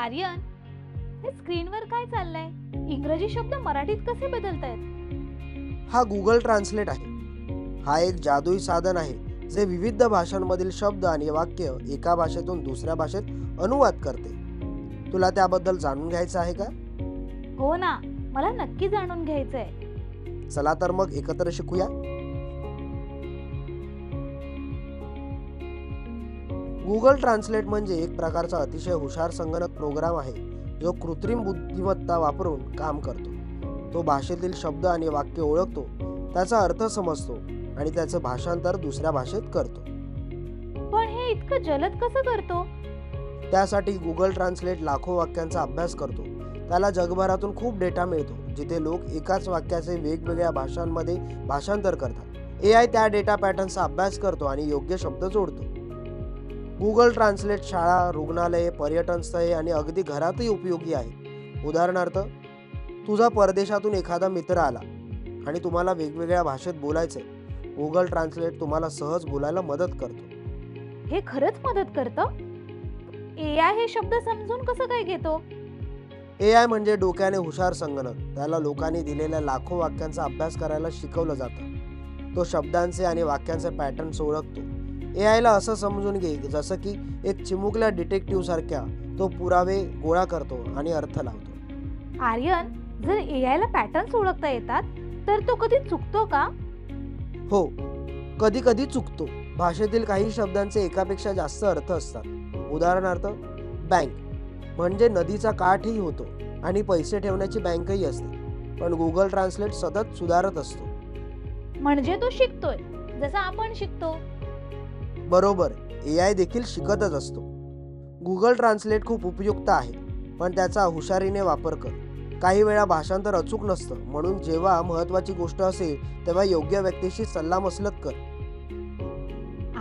आर्यन, हे स्क्रीनवर काय चाललंय? इंग्रजी शब्द मराठीत कसे बदलतायत? हा गुगल ट्रान्सलेट आहे. हा एक जादुई साधन आहे जे विविध भाषांमधील शब्द आणि वाक्य एका भाषेतून दुसऱ्या भाषेत अनुवाद करते. तुला त्याबद्दल जाणून घ्यायचं आहे का? हो ना, मला नक्की जाणून घ्यायचंय. चला तर मग एकत्र शिकूया. गुगल ट्रान्सलेट म्हणजे एक प्रकारचा अतिशय हुशार संगणक प्रोग्राम आहे जो कृत्रिम बुद्धिमत्ता वापरून काम करतो. तो भाषेतील शब्द आणि वाक्य ओळखतो, त्याचा अर्थ समजतो आणि त्याचं भाषांतर दुसऱ्या भाषेत करतो. पण हे इतकं जलद कसं करतो? त्यासाठी गुगल ट्रान्सलेट लाखो वाक्यांचा अभ्यास करतो. त्याला जगभरातून खूप डेटा मिळतो जिथे लोक एकाच वाक्याचे वेगवेगळ्या भाषांमध्ये भाषांतर करतात. AI त्या डेटा पॅटर्नचा अभ्यास करतो आणि योग्य शब्द जोडतो. गुगल ट्रान्सलेट शाळा, रुग्णालये, पर्यटन स्थळे आणि अगदी घरातही उपयोगी आहे. उदाहरणार्थ, तुझा परदेशातून एखादा मित्र आला आणि तुम्हाला वेगवेगळ्या भाषेत बोलायचंय. गुगल ट्रान्सलेट तुम्हाला सहज बोलायला मदत करतो. हे खरंच मदत करतं? AI हे शब्द समजून कसं काय घेतो? AI म्हणजे डोक्याने हुशार संगणक. त्याला लोकांनी दिलेल्या लाखो वाक्यांचा अभ्यास करायला शिकवलं जातं. तो शब्दांचे आणि वाक्यांचे पॅटर्न्स ओळखतो. AI ला असं समजून घे जसं की एक चिमुकल्या डिटेक्टिव्ह सारख्या तो पुरावे गोळा करतो आणि अर्थ लावतो. आर्यन, जर AI ला पॅटर्न्स ओळखता येतात, तर तो कधी चुकतो का? हो, कधी कधी चुकतो. भाषेतील काही शब्दांचे एकापेक्षा जास्त अर्थ असतात. उदाहरणार्थ, बँक म्हणजे नदीचा काठही होतो आणि पैसे ठेवण्याची बँकही असते. पण गुगल ट्रान्सलेट सतत सुधारत असतो. म्हणजे तो शिकतोय, जसं आपण शिकतो. बरोबर, AI देखील शिकतच असतो. गुगल ट्रान्सलेट खूप उपयुक्त आहे, पण त्याचा हुशारीने वापर कर. काही वेळा भाषांतर अचूक नसतं, म्हणून जेव्हा महत्त्वाची गोष्ट असेल तेव्हा योग्य व्यक्तीशी सल्लामसलत कर.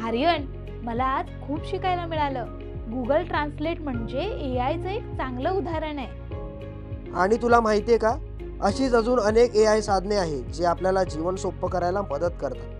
आर्यन, मला आज खूप शिकायला मिळालं. गुगल ट्रान्सलेट म्हणजे AIचं एक चांगलं उदाहरण आहे. आणि तुला माहिती आहे का, अशीच अजून अनेक AI साधने आहेत जी आपल्याला जीवन सोपं करायला मदत करतात.